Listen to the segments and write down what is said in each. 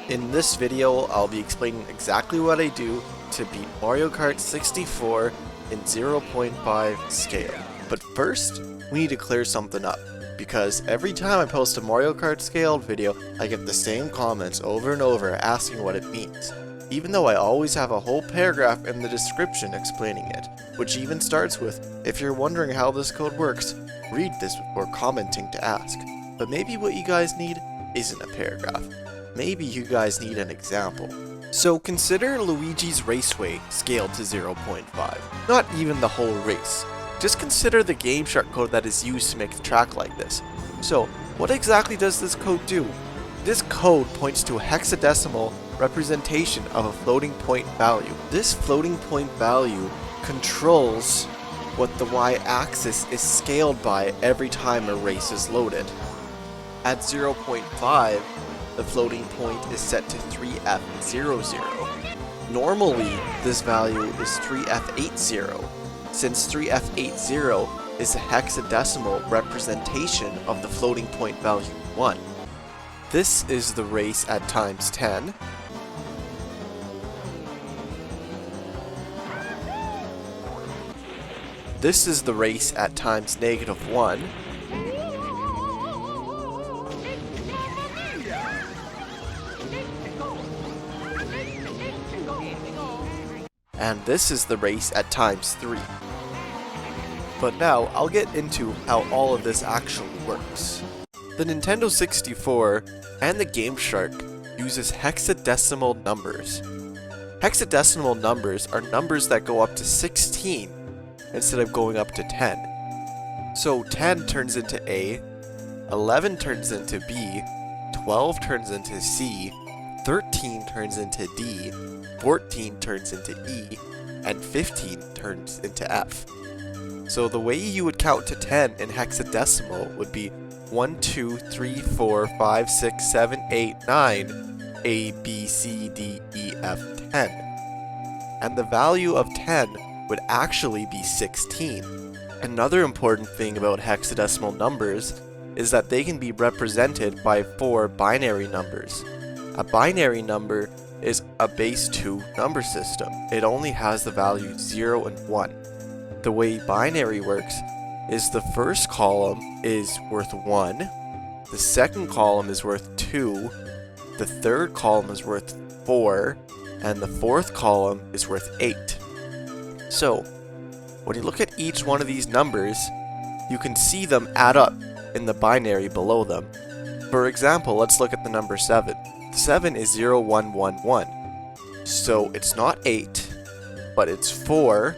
In this video, I'll be explaining exactly what I do to beat Mario Kart 64 in 0.5 scale. But first, we need to clear something up, because every time I post a Mario Kart scaled video, I get the same comments over and over asking what it means, even though I always have a whole paragraph in the description explaining it, which even starts with, "If you're wondering how this code works, read this before commenting to ask." But maybe what you guys need isn't a paragraph. Maybe you guys need an example. So consider Luigi's Raceway scaled to 0.5. Not even the whole race. Just consider the gameshark code that is used to make the track like this. So, what exactly does this code do? This code points to a hexadecimal representation of a floating point value. This floating point value controls what the y-axis is scaled by every time a race is loaded. At 0.5, the floating point is set to 3F00. Normally, this value is 3F80, since 3F80 is a hexadecimal representation of the floating point value 1. This is the race at times 10. This is the race at times -1. And this is the race at times 3. But now, I'll get into how all of this actually works. The Nintendo 64 and the GameShark uses hexadecimal numbers. Hexadecimal numbers are numbers that go up to 16 instead of going up to 10. So 10 turns into A, 11 turns into B, 12 turns into C, 13 turns into D, 14 turns into E, and 15 turns into F. So the way you would count to 10 in hexadecimal would be 1, 2, 3, 4, 5, 6, 7, 8, 9, A, B, C, D, E, F, 10. And the value of 10 would actually be 16. Another important thing about hexadecimal numbers is that they can be represented by 4 binary numbers. A binary number is a base 2 number system. It only has the values 0 and 1. The way binary works is the first column is worth 1, the second column is worth 2, the third column is worth 4, and the fourth column is worth 8. So, when you look at each one of these numbers, you can see them add up in the binary below them. For example, let's look at the number 7. 7 is 0, 1, 1, 1. So it's not 8, but it's 4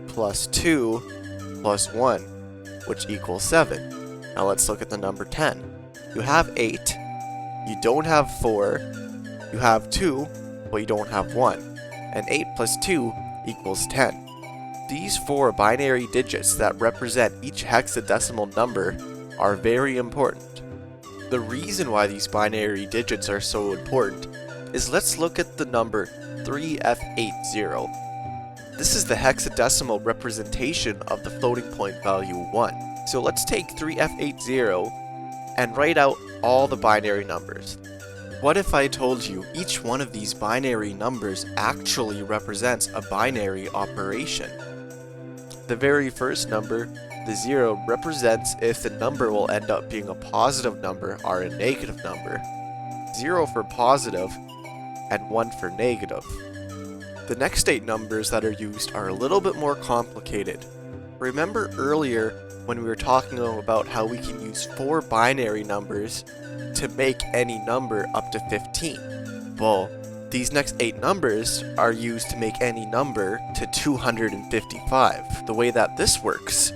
plus 2 plus 1, which equals 7. Now let's look at the number 10. You have 8, you don't have 4, you have 2, but you don't have 1. And 8 plus 2 equals 10. These 4 binary digits that represent each hexadecimal number are very important. The reason why these binary digits are so important is let's look at the number 3F80. This is the hexadecimal representation of the floating point value 1. So let's take 3F80 and write out all the binary numbers. What if I told you each one of these binary numbers actually represents a binary operation? The very first number, the 0, represents if the number will end up being a positive number or a negative number. 0 for positive, and 1 for negative. The next 8 numbers that are used are a little bit more complicated. Remember earlier when we were talking about how we can use 4 binary numbers to make any number up to 15? Well, these next 8 numbers are used to make any number to 255. The way that this works,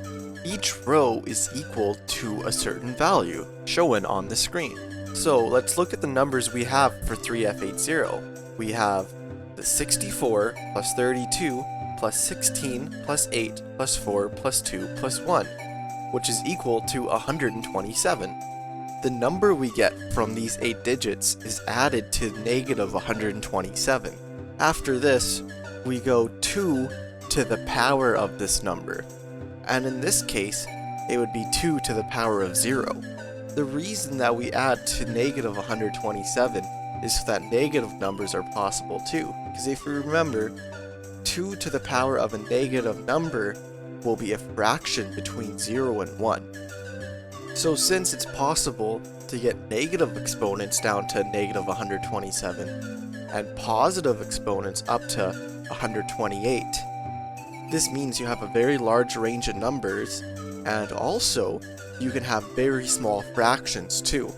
each row is equal to a certain value, shown on the screen. So let's look at the numbers we have for 3F80. We have the 64 plus 32 plus 16 plus 8 plus 4 plus 2 plus 1, which is equal to 127. The number we get from these 8 digits is added to negative 127. After this, we go 2 to the power of this number, and in this case, it would be 2 to the power of 0. The reason that we add to negative 127 is so that negative numbers are possible too. Because if you remember, 2 to the power of a negative number will be a fraction between 0 and 1. So since it's possible to get negative exponents down to negative 127 and positive exponents up to 128, this means you have a very large range of numbers, and also you can have very small fractions too.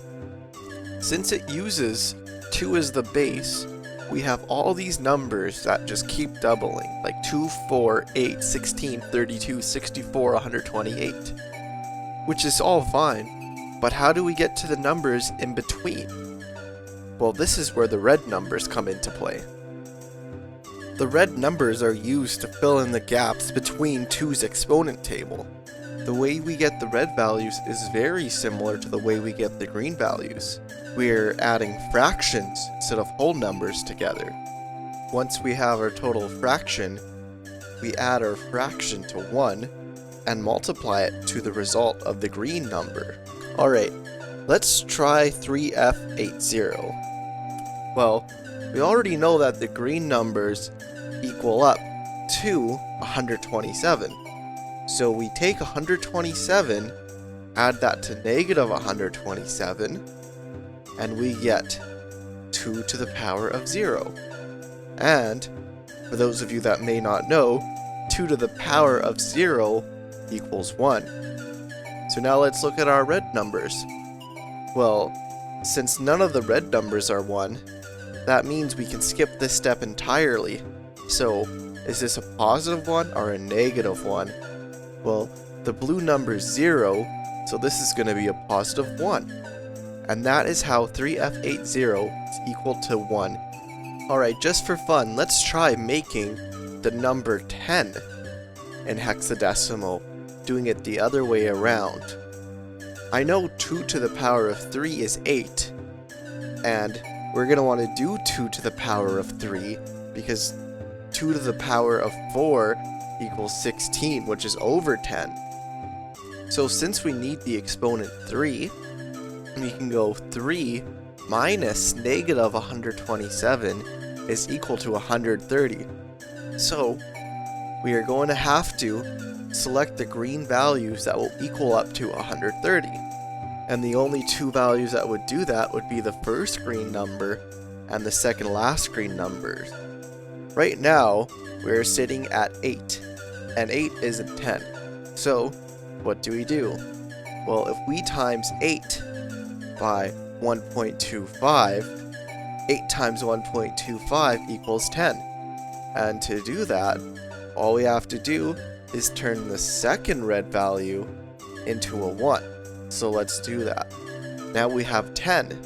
Since it uses 2 as the base, we have all these numbers that just keep doubling, like 2, 4, 8, 16, 32, 64, 128. Which is all fine, but how do we get to the numbers in between? Well, this is where the red numbers come into play. The red numbers are used to fill in the gaps between 2's exponent table. The way we get the red values is very similar to the way we get the green values. We're adding fractions instead of whole numbers together. Once we have our total fraction, we add our fraction to 1 and multiply it to the result of the green number. Alright, let's try 3F80. Well, we already know that the green numbers equal up to 127. So we take 127, add that to negative 127, and we get 2 to the power of 0. And, for those of you that may not know, 2 to the power of 0 equals 1. So now let's look at our red numbers. Well, since none of the red numbers are 1, that means we can skip this step entirely. So, is this a positive 1 or a negative 1? Well, the blue number is 0, so this is going to be a positive 1. And that is how 3F80 is equal to 1. Alright, just for fun, let's try making the number 10 in hexadecimal, doing it the other way around. I know 2 to the power of 3 is 8, and we're going to want to do 2 to the power of 3, because 2 to the power of 4 equals 16, which is over 10. So since we need the exponent 3, we can go 3 minus negative 127 is equal to 130. So we are going to have to select the green values that will equal up to 130. And the only two values that would do that would be the first green number and the second last green numbers. Right now, we're sitting at 8, and 8 isn't 10. So, what do? Well, if we times 8 by 1.25, 8 times 1.25 equals 10. And to do that, all we have to do is turn the second red value into a 1. So let's do that. Now we have 10.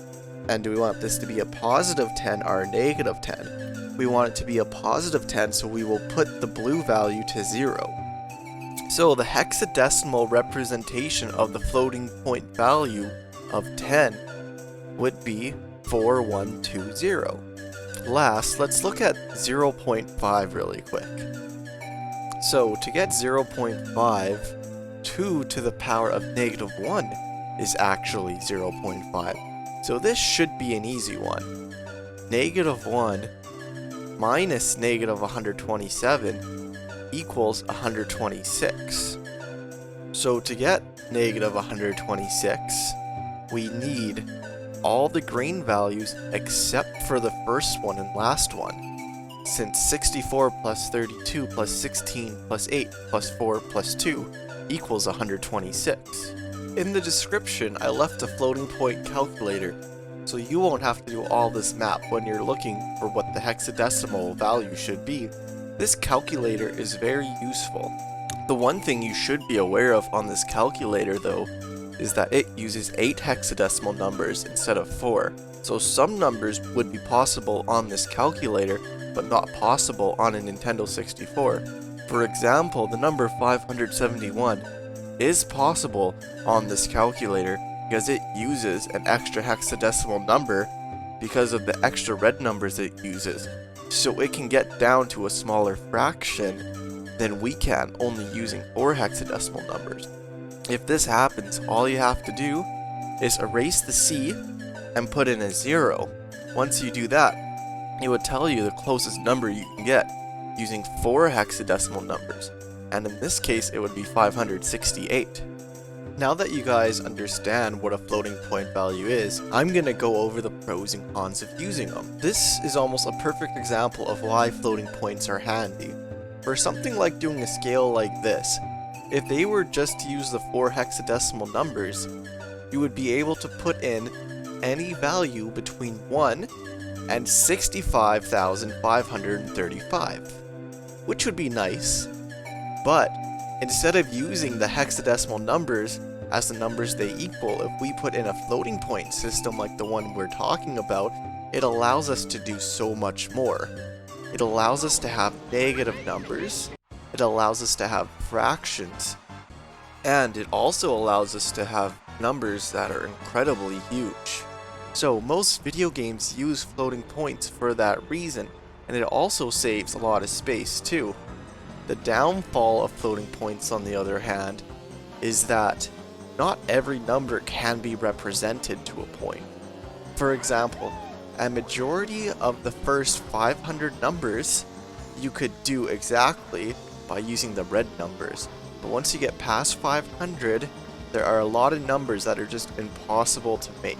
And do we want this to be a positive 10 or a negative 10? We want it to be a positive 10, so we will put the blue value to 0. So the hexadecimal representation of the floating point value of 10 would be 4120. Last, let's look at 0.5 really quick. So to get 0.5, 2 to the power of negative 1 is actually 0.5. So this should be an easy one. Negative 1 minus negative 127 equals 126. So to get negative 126, we need all the green values except for the first one and last one, since 64 plus 32 plus 16 plus 8 plus 4 plus 2 equals 126. In the description, I left a floating point calculator, so you won't have to do all this map when you're looking for what the hexadecimal value should be. This calculator is very useful. The one thing you should be aware of on this calculator, though, is that it uses 8 hexadecimal numbers instead of 4. So some numbers would be possible on this calculator, but not possible on a Nintendo 64. For example, the number 571 is possible on this calculator because it uses an extra hexadecimal number because of the extra red numbers it uses. So it can get down to a smaller fraction than we can, only using 4 hexadecimal numbers. If this happens, all you have to do is erase the C and put in a 0, Once you do that, it would tell you the closest number you can get using 4 hexadecimal numbers, and in this case it would be 568. Now that you guys understand what a floating point value is, I'm going to go over the pros and cons of using them. This is almost a perfect example of why floating points are handy. For something like doing a scale like this, if they were just to use the 4 hexadecimal numbers, you would be able to put in any value between 1 and 65,535, which would be nice, but instead of using the hexadecimal numbers as the numbers they equal, if we put in a floating point system like the one we're talking about, it allows us to do so much more. It allows us to have negative numbers, it allows us to have fractions, and it also allows us to have numbers that are incredibly huge. So most video games use floating points for that reason, and it also saves a lot of space too. The downfall of floating points, on the other hand, is that not every number can be represented to a point. For example, a majority of the first 500 numbers you could do exactly by using the red numbers, but once you get past 500, there are a lot of numbers that are just impossible to make.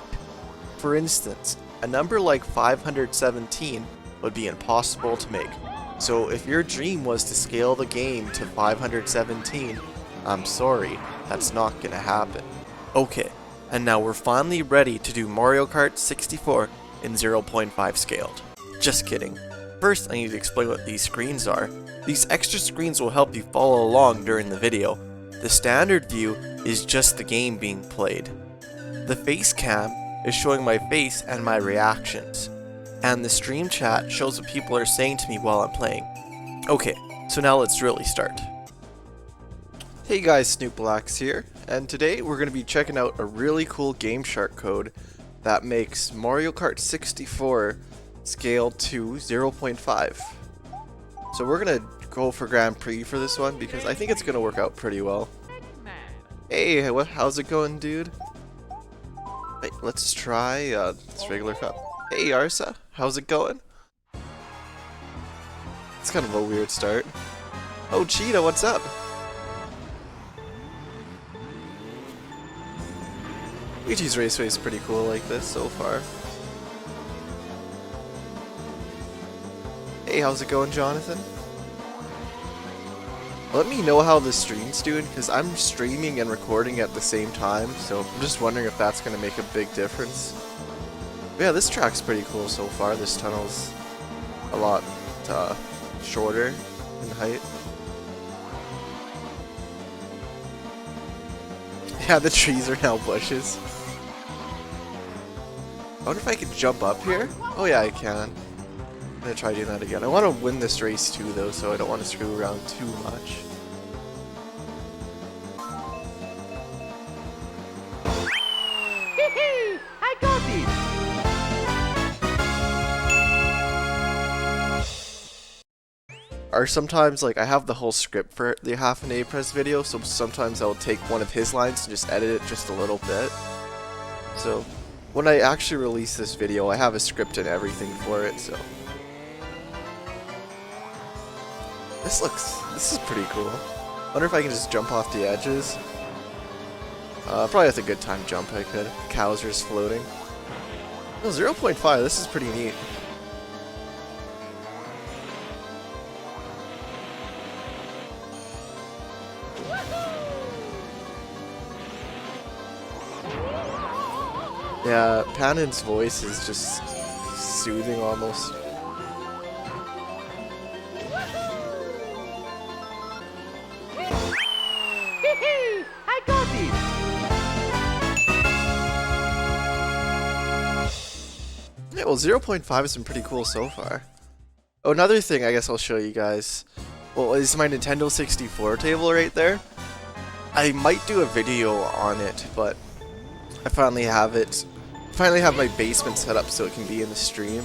For instance, a number like 517 would be impossible to make. So if your dream was to scale the game to 517, I'm sorry, that's not gonna happen. Okay, and now we're finally ready to do Mario Kart 64 in 0.5 scaled. Just kidding. First, I need to explain what these screens are. These extra screens will help you follow along during the video. The standard view is just the game being played. The face cam is showing my face and my reactions, and the stream chat shows what people are saying to me while I'm playing. Okay, so now let's really start. Hey guys, Snoop Blacks here, and today we're going to be checking out a really cool gameshark code that makes Mario Kart 64 scale to 0.5. So we're going to go for Grand Prix for this one because I think it's going to work out pretty well. Hey, how's it going, dude? Hey, let's try this regular cup. Hey, Arsa, how's it going? It's kind of a weird start. Oh, Cheetah, what's up? Luigi's Raceway is pretty cool like this so far. Hey, how's it going, Jonathan? Let me know how the stream's doing, because I'm streaming and recording at the same time, so I'm just wondering if that's going to make a big difference. But yeah, this track's pretty cool so far. This tunnel's a lot shorter in height. Yeah, the trees are now bushes. I wonder if I can jump up here? Oh yeah, I can. I'm gonna try doing that again. I want to win this race too though, so I don't want to screw around too much. I got this! Or sometimes, like, I have the whole script for the half an A-Press video, so sometimes I'll take one of his lines and just edit it just a little bit. So, when I actually release this video, I have a script and everything for it, so. This is pretty cool. I wonder if I can just jump off the edges. Probably with a good time jump I could. Cowser's floating. Oh, 0.5, this is pretty neat. Yeah, Pannen's voice is just soothing almost. I got this! Yeah, well, 0.5 has been pretty cool so far. Oh, another thing I guess I'll show you guys. Well, is my Nintendo 64 table right there. I might do a video on it, but I finally have it. Finally have my basement set up so it can be in the stream.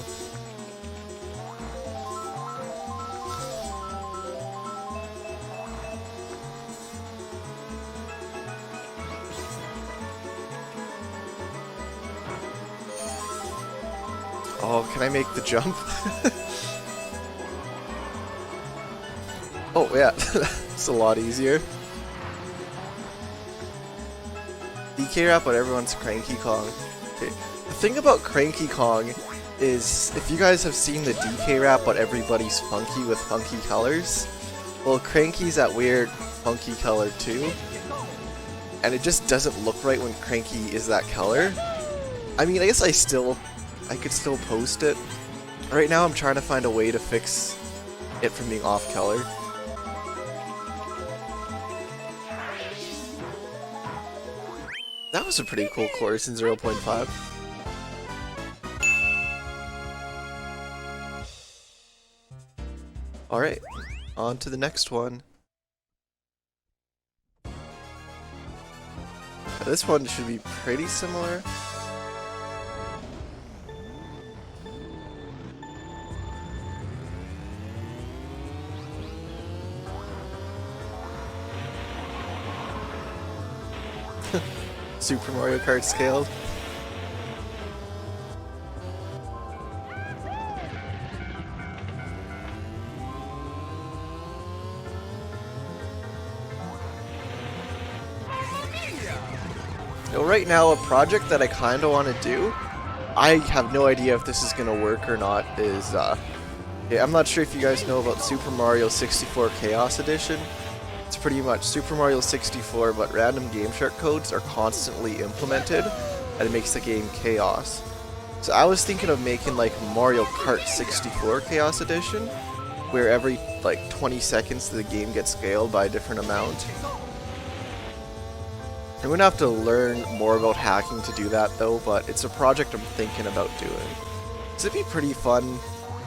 Oh, can I make the jump? Oh, yeah. It's a lot easier. DK rap, but everyone's Cranky Kong. Okay. The thing about Cranky Kong is, if you guys have seen the DK rap, but everybody's funky with funky colors, well, Cranky's that weird funky color too. And it just doesn't look right when Cranky is that color. I mean, I guess I could still post it. Right now I'm trying to find a way to fix it from being off color. That was a pretty cool course in 0.5. Alright, on to the next one. This one should be pretty similar. Super Mario Kart scaled. Right now, a project that I kind of want to do, I have no idea if this is going to work or not, is, yeah, I'm not sure if you guys know about Super Mario 64 Chaos Edition. It's pretty much Super Mario 64, but random gameshark codes are constantly implemented, and it makes the game chaos. So I was thinking of making like Mario Kart 64 Chaos Edition, where every like 20 seconds the game gets scaled by a different amount. I'm gonna have to learn more about hacking to do that though, but it's a project I'm thinking about doing. So it'd be pretty fun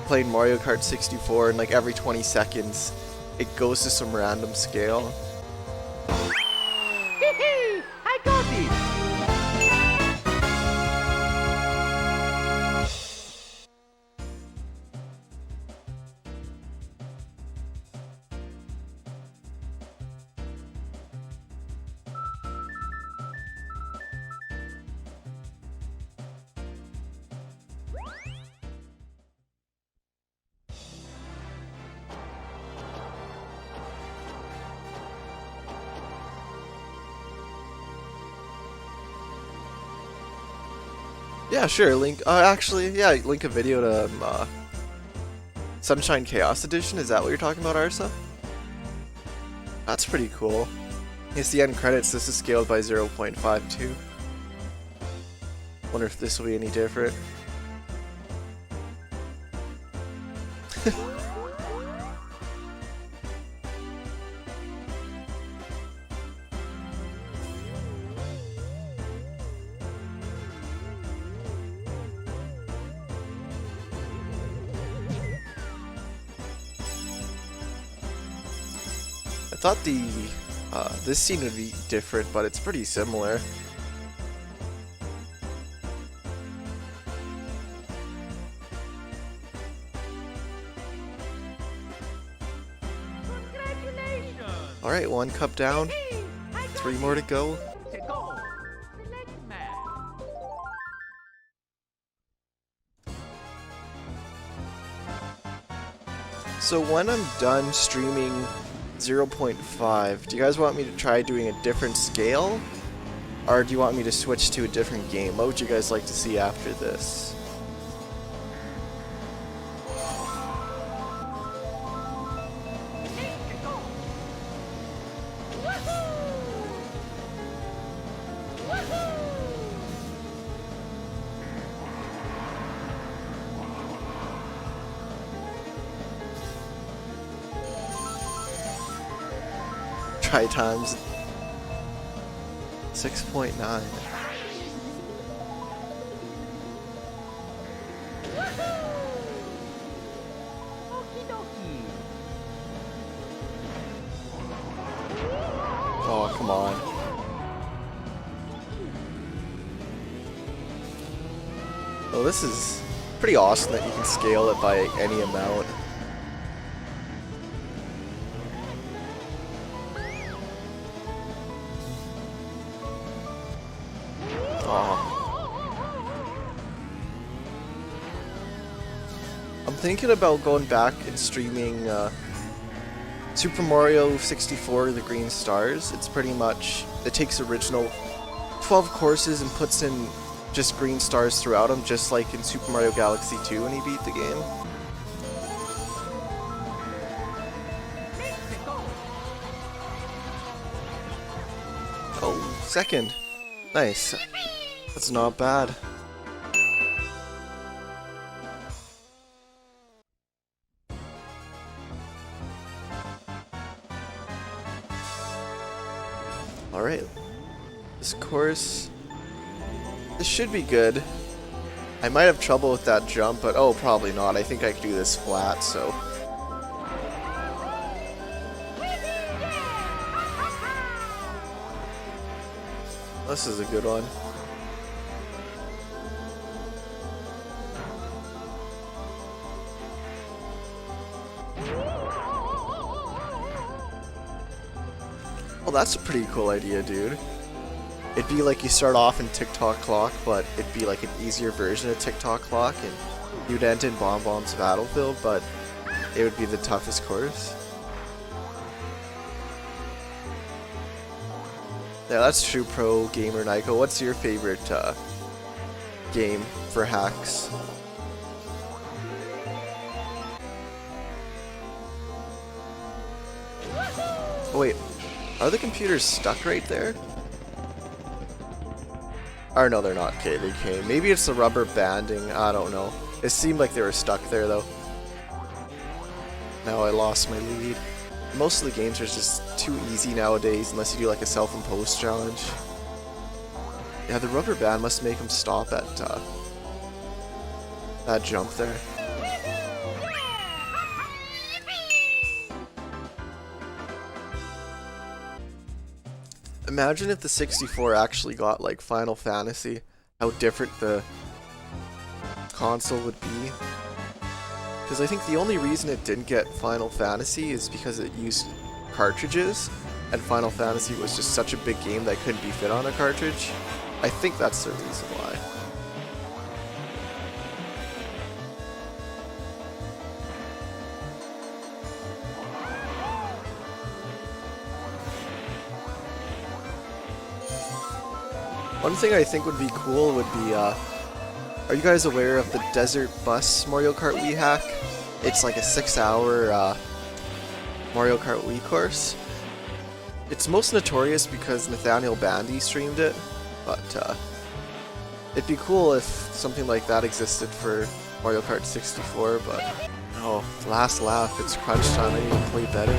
playing Mario Kart 64 and like every 20 seconds it goes to some random scale. I got it! Yeah, sure, link, actually, yeah, link a video to, Sunshine Chaos Edition, is that what you're talking about, Arsa? That's pretty cool. It's the end credits, this is scaled by 0.52. Wonder if this will be any different. I thought this scene would be different, but it's pretty similar. Alright, 1 cup down, 3 more to go. So when I'm done streaming 0.5, do you guys want me to try doing a different scale? Or do you want me to switch to a different game? What would you guys like to see after this? Try times 6.9. Oh, come on. Well, this is pretty awesome that you can scale it by any amount. I'm thinking about going back and streaming Super Mario 64, The Green Stars. It's pretty much, it takes original 12 courses and puts in just green stars throughout them, just like in Super Mario Galaxy 2 when he beat the game. Oh, second. Nice. That's not bad. Alright. This course... This should be good. I might have trouble with that jump, but oh, probably not. I think I can do this flat, so... This is a good one. Well, that's a pretty cool idea, dude. It'd be like you start off in Tick-Tock Clock, but it'd be like an easier version of Tick-Tock Clock, and you'd end in Bomb Bomb's Battlefield, but it would be the toughest course. Yeah, that's true, Pro Gamer Nyko. What's your favorite game for hacks? Oh, wait, are the computers stuck right there? Or no, they're not. Okay, they came. Maybe it's the rubber banding. I don't know. It seemed like they were stuck there, though. Now I lost my lead. Most of the games are just too easy nowadays, unless you do like a self-imposed challenge. Yeah, the rubber band must make them stop at that jump there. Imagine if the 64 actually got like Final Fantasy, how different the console would be. Because I think the only reason it didn't get Final Fantasy is because it used cartridges, and Final Fantasy was just such a big game that couldn't be fit on a cartridge. I think that's the reason why. One thing I think would be cool would be, are you guys aware of the Desert Bus Mario Kart Wii hack? It's like a 6-hour Mario Kart Wii course. It's most notorious because Nathaniel Bandy streamed it, but it'd be cool if something like that existed for Mario Kart 64, but oh, last lap, it's crunch time, I need to play better.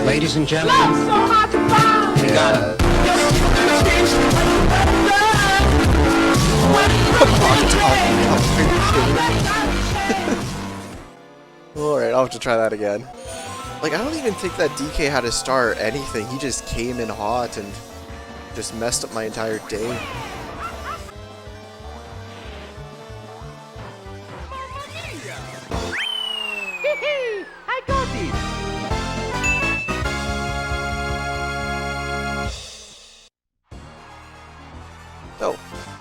Ladies and gentlemen, we got it. Alright, I'll have to try that again. Like, I don't even think that DK had a star or anything. He just came in hot and just messed up my entire day. I got this!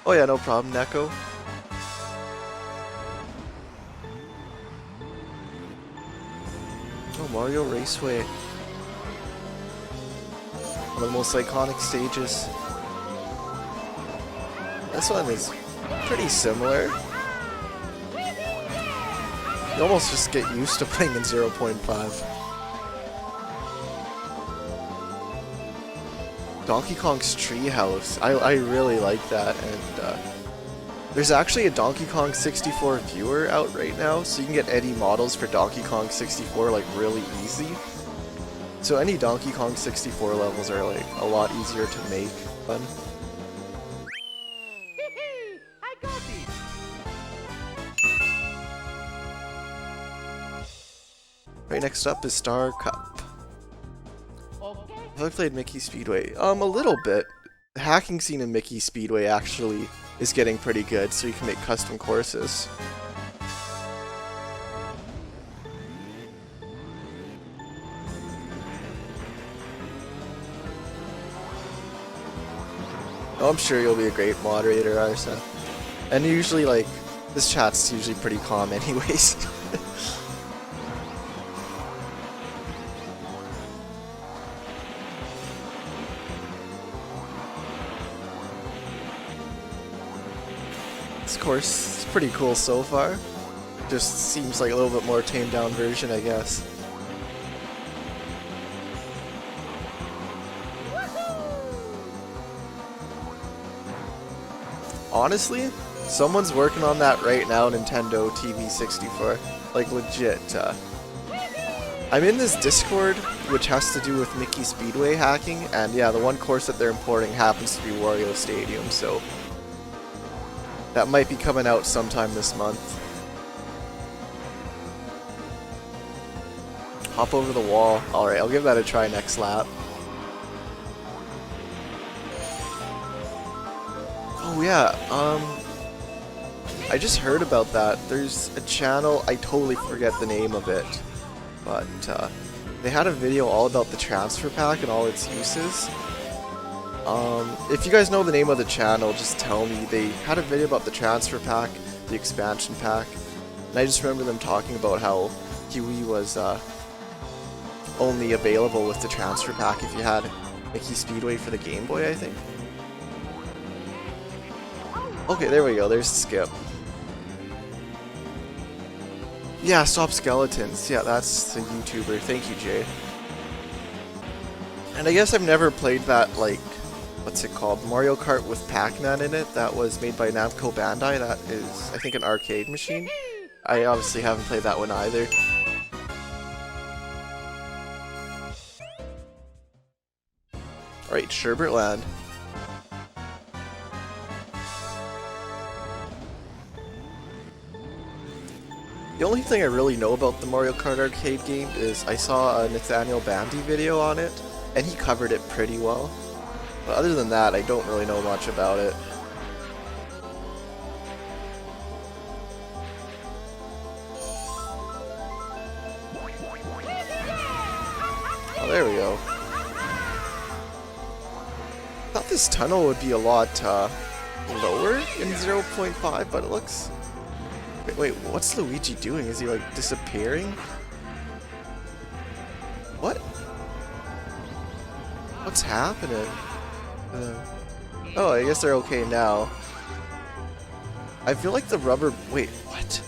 Oh yeah, no problem, Neko. Oh, Mario Raceway. One of the most iconic stages. This one is pretty similar. You almost just get used to playing in 0.5. Donkey Kong's Treehouse. I really like that, and there's actually a Donkey Kong 64 viewer out right now, so you can get any models for Donkey Kong 64 like really easy. So any Donkey Kong 64 levels are like a lot easier to make. Fun. I got this! Right, next up is Star Cup. Okay. Have I played Mickey Speedway? A little bit. The hacking scene in Mickey Speedway actually is getting pretty good, so you can make custom courses. Oh, I'm sure you'll be a great moderator, Arsa. And usually, like, this chat's usually pretty calm anyways. This course is pretty cool so far. Just seems like a little bit more tamed down version, I guess. Honestly, someone's working on that right now, Nintendo TV 64. Like, legit. I'm in this Discord, which has to do with Mickey Speedway hacking, and yeah, the one course that they're importing happens to be Wario Stadium, so that might be coming out sometime this month. Hop over the wall. Alright, I'll give that a try next lap. Oh yeah, I just heard about that. There's a channel, I totally forget the name of it, but they had a video all about the transfer pack and all its uses. If you guys know the name of the channel, just tell me. They had a video about the transfer pack, the expansion pack, and I just remember them talking about how Huey was only available with the transfer pack if you had Mickey Speedway for the Game Boy, I think. Okay, there we go, there's Skip. Yeah, Stop Skeletons. Yeah, that's the YouTuber. Thank you, Jay. And I guess I've never played that, like, what's it called? Mario Kart with Pac-Man in it. That was made by Namco Bandai. That is, I think, an arcade machine. I obviously haven't played that one either. Alright, Sherbet Land. The only thing I really know about the Mario Kart arcade game is I saw a Nathaniel Bandy video on it, and he covered it pretty well. But other than that, I don't really know much about it. Oh, there we go. I thought this tunnel would be a lot lower in 0.5, but it looks... Wait, what's Luigi doing? Is he, like, disappearing? What? What's happening? Oh, I guess they're okay now. I feel like the rubber... Wait, what?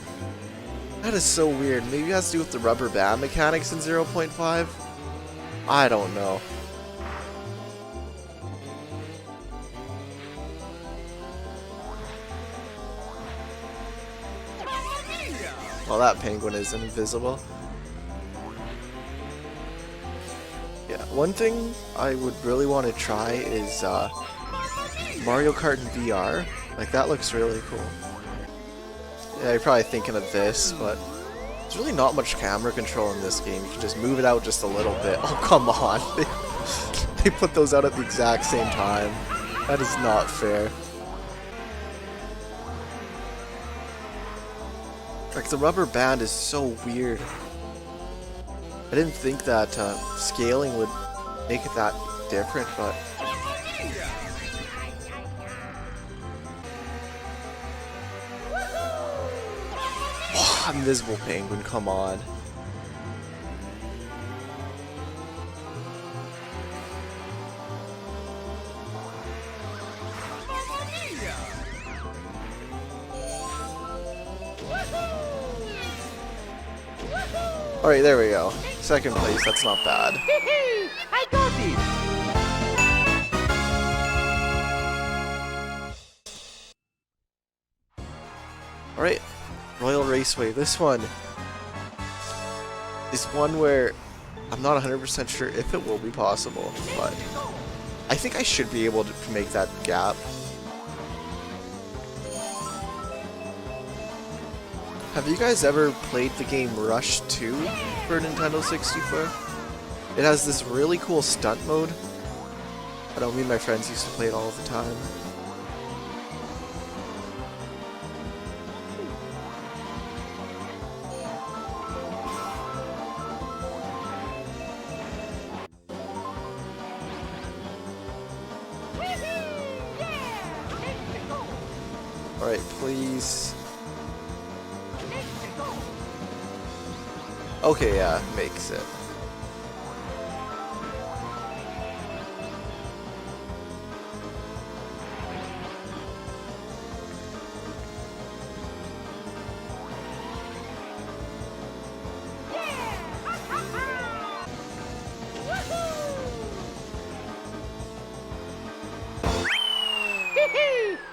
That is so weird. Maybe it has to do with the rubber band mechanics in 0.5? I don't know. Well, that penguin is invisible. Yeah, one thing I would really want to try is Mario Kart in VR. Like, that looks really cool. Yeah, you're probably thinking of this, but there's really not much camera control in this game. You can just move it out just a little bit. Oh, come on. They put those out at the exact same time. That is not fair. Like, the rubber band is so weird. I didn't think that scaling would make it that different, but... Oh, invisible penguin, come on. Alright, there we go. Second place, that's not bad. I got it! Alright, Royal Raceway. This one is one where I'm not 100% sure if it will be possible, but I think I should be able to make that gap. Have you guys ever played the game Rush 2 for Nintendo 64? It has this really cool stunt mode. I know me and my friends used to play it all the time. Alright, please. Okay, yeah, makes it.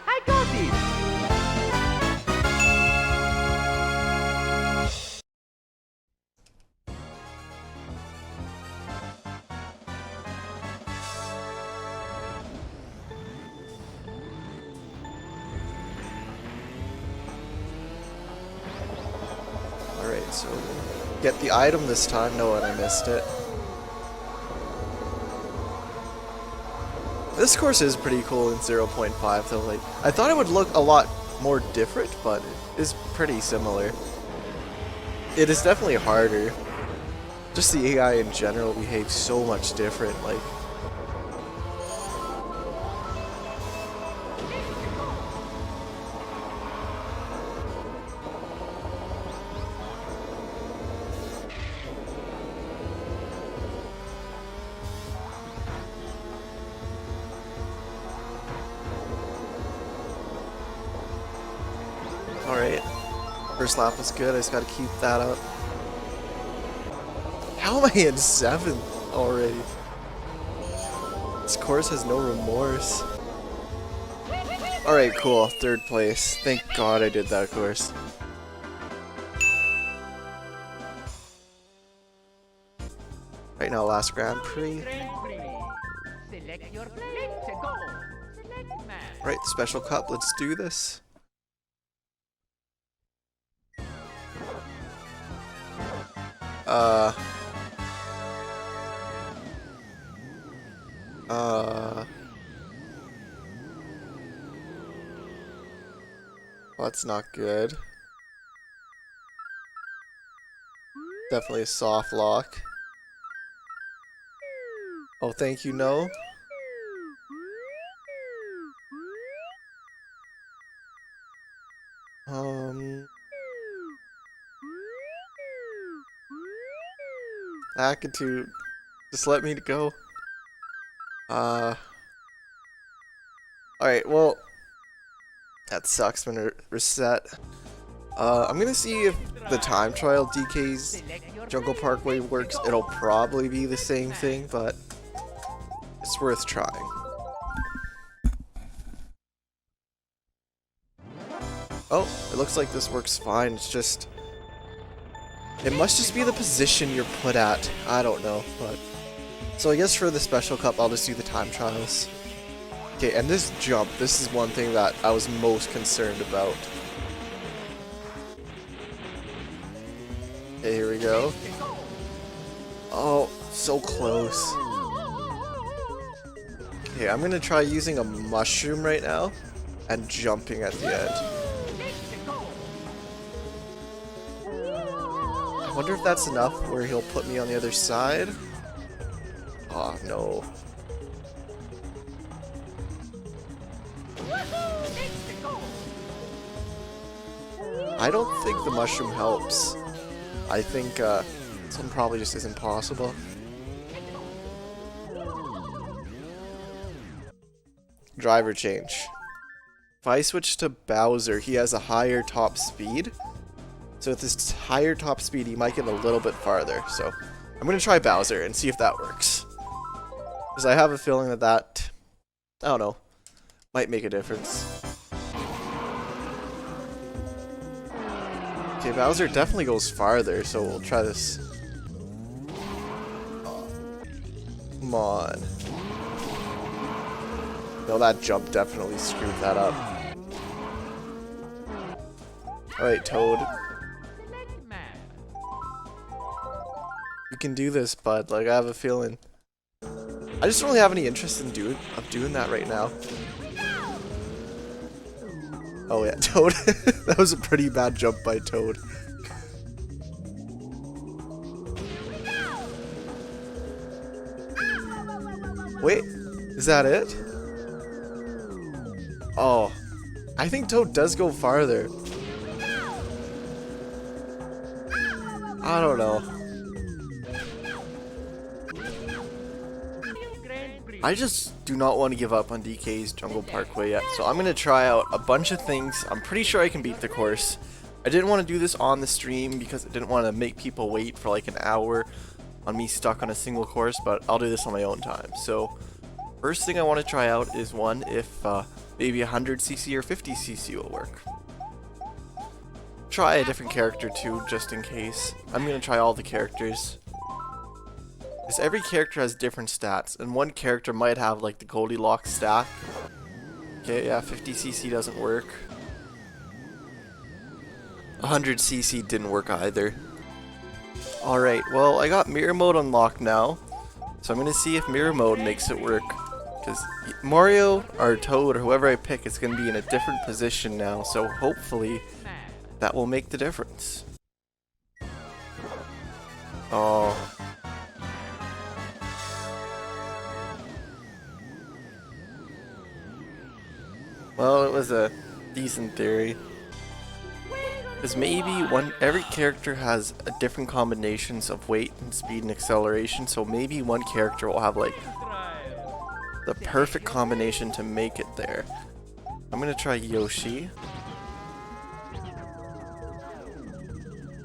I got it! Alright, so get the item this time. No one, I missed it. This course is pretty cool in 0.5 though. Like, I thought it would look a lot more different, but it is pretty similar. It is definitely harder. Just the AI in general behaves so much different. Like, alright. First lap was good, I just gotta keep that up. How am I in 7th already? This course has no remorse. Alright, cool. 3rd place. Thank God I did that course. Right now, last Grand Prix. Select your place to go. Select map. Right, special cup, let's do this. Well, that's not good. Definitely a soft lock. Oh, thank you, no. Attitude. Just let me go. Alright, well, that sucks. I'm gonna reset. I'm gonna see if the time trial DK's Jungle Parkway works. It'll probably be the same thing, but it's worth trying. Oh, it looks like this works fine. It's just... it must just be the position you're put at. I don't know, but... so I guess for the special cup, I'll just do the time trials. Okay, and this jump, this is one thing that I was most concerned about. Okay, here we go. Oh, so close. Okay, I'm gonna try using a mushroom right now and jumping at the end. I wonder if that's enough where he'll put me on the other side. Oh, no. I don't think the mushroom helps. I think this one probably just isn't possible. Driver change. If I switch to Bowser, he has a higher top speed. So with this higher top speed, he might get a little bit farther. So I'm going to try Bowser and see if that works. Because I have a feeling that, I don't know, might make a difference. Okay, Bowser definitely goes farther, so we'll try this. Come on. No, that jump definitely screwed that up. Alright, Toad. You can do this, bud. Like, I have a feeling. I just don't really have any interest in doing that right now. Oh yeah, Toad. That was a pretty bad jump by Toad. Wait, is that it? Oh, I think Toad does go farther. I don't know. I just do not want to give up on DK's Jungle Parkway yet, so I'm going to try out a bunch of things. I'm pretty sure I can beat the course. I didn't want to do this on the stream because I didn't want to make people wait for like an hour on me stuck on a single course, but I'll do this on my own time. So, first thing I want to try out is one if maybe 100cc or 50cc will work. Try a different character too, just in case. I'm going to try all the characters. Because every character has different stats, and one character might have like the Goldilocks stat. Okay, yeah, 50cc doesn't work. 100cc didn't work either. Alright, well, I got mirror mode unlocked now, so I'm going to see if mirror mode makes it work. Because Mario, or Toad, or whoever I pick is going to be in a different position now, so hopefully that will make the difference. Oh. Well, it was a decent theory. Because maybe every character has a different combinations of weight and speed and acceleration, so maybe one character will have like the perfect combination to make it there. I'm gonna try Yoshi.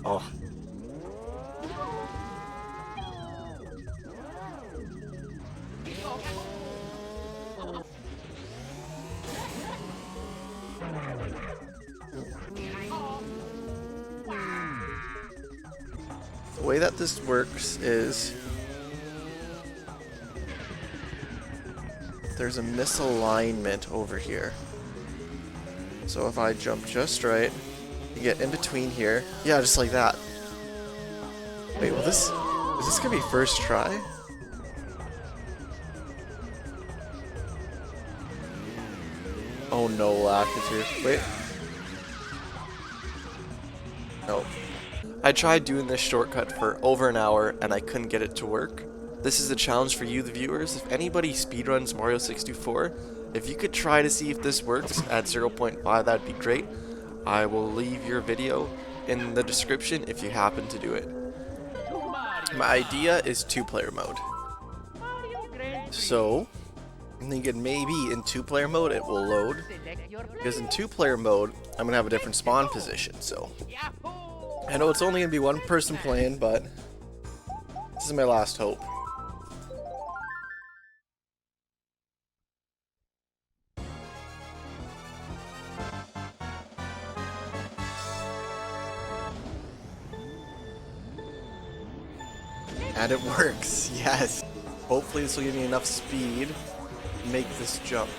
Oh. The way that this works is there's a misalignment over here. So if I jump just right, you get in between here. Yeah, just like that. Wait, is this gonna be first try? Oh no, Lakitu. Wait. Nope. I tried doing this shortcut for over an hour and I couldn't get it to work. This is a challenge for you, the viewers. If anybody speedruns Mario 64, if you could try to see if this works at 0.5, that'd be great. I will leave your video in the description if you happen to do it. My idea is 2-player mode. So, I'm thinking maybe in 2-player mode it will load. Because in 2-player mode, I'm going to have a different spawn position, so. I know it's only going to be one person playing, but this is my last hope. And it works, yes. Hopefully this will give me enough speed to make this jump.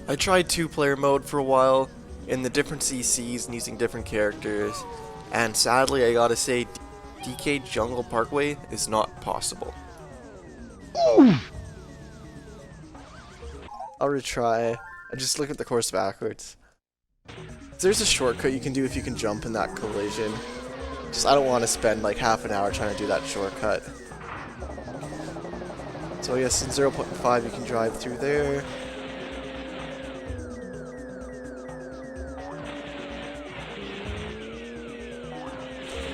I tried 2-player mode for a while in the different CCs and using different characters, and sadly I gotta say DK Jungle Parkway is not possible. I'll retry. I just look at the course backwards. There's a shortcut you can do if you can jump in that collision. Just I don't want to spend like half an hour trying to do that shortcut. So yes, in 0.5 you can drive through there.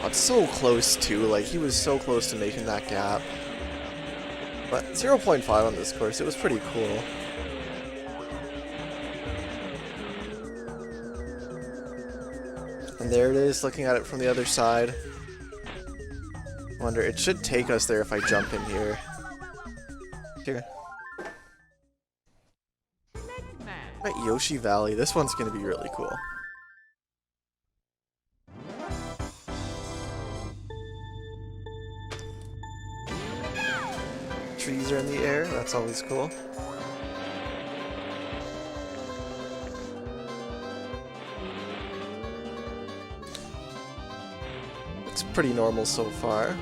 I'm so close too, like he was so close to making that gap. But 0.5 on this course, it was pretty cool. And there it is, looking at it from the other side. Wonder, it should take us there if I jump in here. Here. Right, Yoshi Valley, this one's gonna be really cool. trees are in the air. That's always cool. It's pretty normal so far.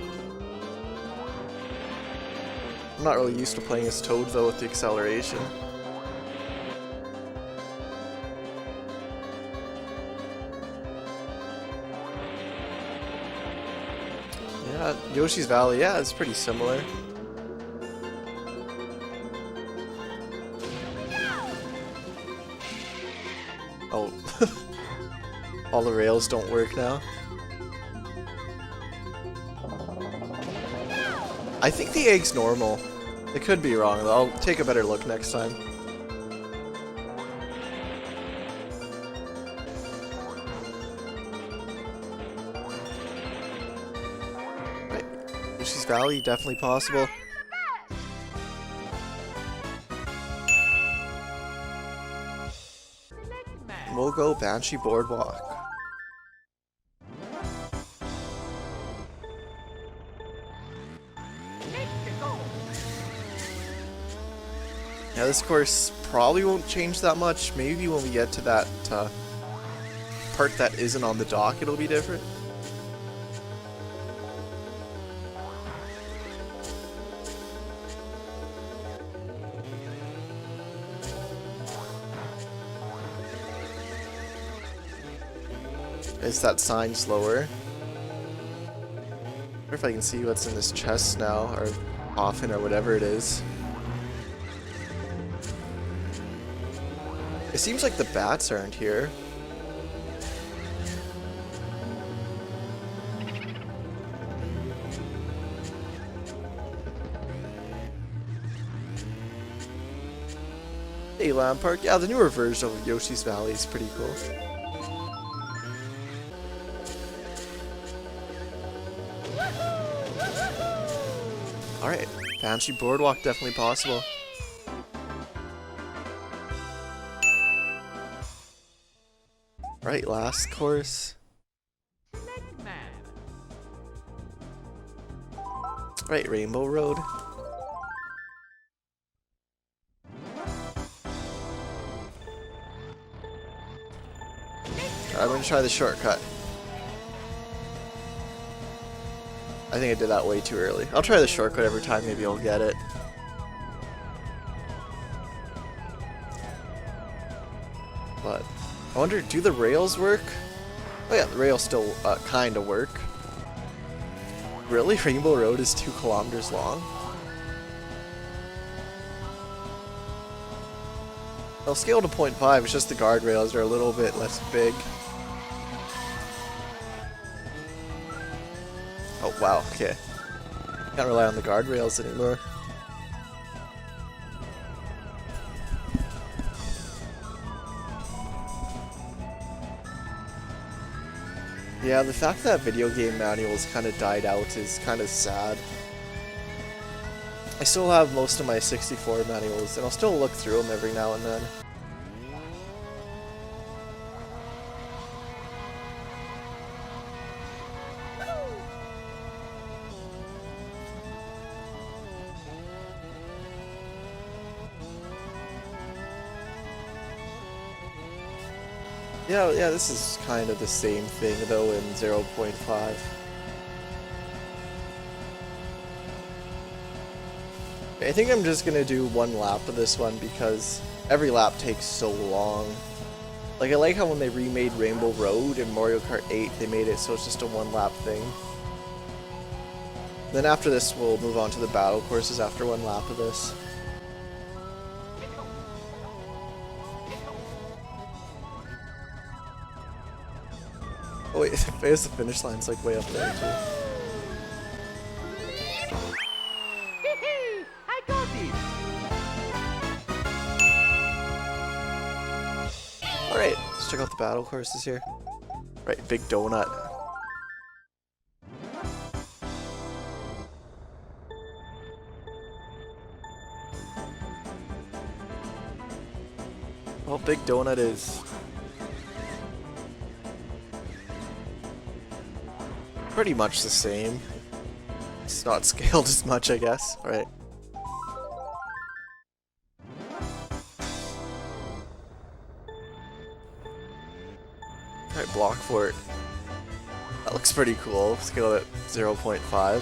I'm not really used to playing as Toad though with the acceleration. Yeah, Yoshi's Valley, yeah, it's pretty similar. Oh, all the rails don't work now. I think the egg's normal. It could be wrong though. I'll take a better look next time. Right. Yoshi's Valley, definitely possible. We'll go Banshee Boardwalk. Yeah, this course probably won't change that much. Maybe when we get to that part that isn't on the dock, it'll be different. Is that sign slower? I wonder if I can see what's in this chest now, or coffin, or whatever it is. It seems like the bats aren't here. Hey, Land Park. Yeah, the newer version of Yoshi's Valley is pretty cool. Alright, Banshee Boardwalk definitely possible. Right, last course. Right, Rainbow Road. I'm gonna try the shortcut. I think I did that way too early. I'll try the shortcut every time, maybe I'll get it. But I wonder, do the rails work? Oh yeah, the rails still kinda work. Really? Rainbow Road is 2 kilometers long? I'll scale to 0.5, it's just the guardrails are a little bit less big. Oh wow, okay. Can't rely on the guardrails anymore. Yeah, the fact that video game manuals kind of died out is kind of sad. I still have most of my 64 manuals, and I'll still look through them every now and then. Yeah, this is kind of the same thing though in 0.5. I think I'm just gonna do 1 lap of this one because every lap takes so long. Like, I like how when they remade Rainbow Road in Mario Kart 8, they made it so it's just a 1 lap thing. Then after this, we'll move on to the battle courses after 1 lap of this. Oh wait, there's the finish line's like way up there too. I got it! Alright, let's check out the battle courses here. Right, Big Donut. Well, Big Donut is pretty much the same. It's not scaled as much, I guess. Alright. Alright, block fort. That looks pretty cool. Scale at 0.5.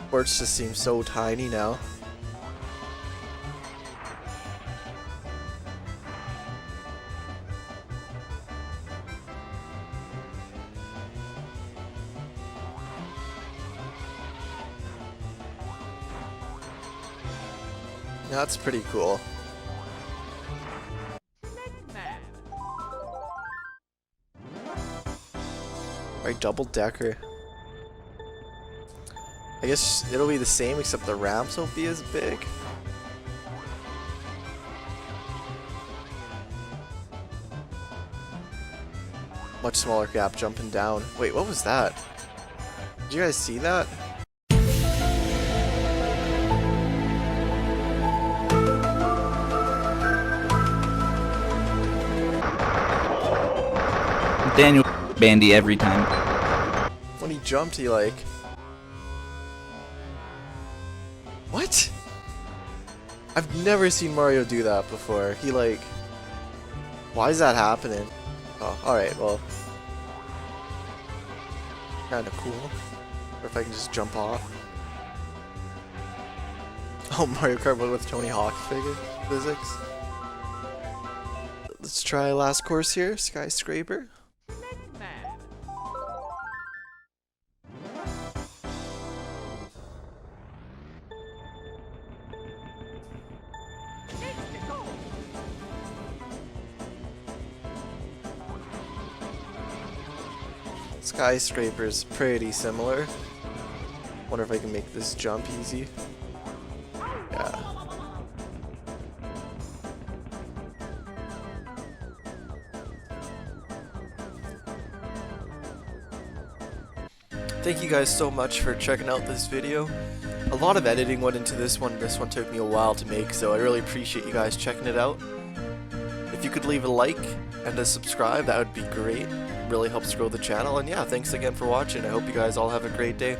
Forts just seem so tiny now. That's pretty cool. Alright, double decker. I guess it'll be the same except the ramps won't be as big. Much smaller gap jumping down. Wait, what was that? Did you guys see that? Daniel Bandy every time. When he jumped, he like... What? I've never seen Mario do that before. He like... Why is that happening? Oh, alright, well... Kinda cool. Or if I can just jump off. Oh, Mario Kart with Tony Hawk physics. Let's try last course here, SkyScraper. SkyScraper's pretty similar. Wonder if I can make this jump easy. Yeah. Thank you guys so much for checking out this video. A lot of editing went into this one. This one took me a while to make, so I really appreciate you guys checking it out. If you could leave a like and a subscribe, that would be great. Really helps grow the channel. And yeah, thanks again for watching. I hope you guys all have a great day.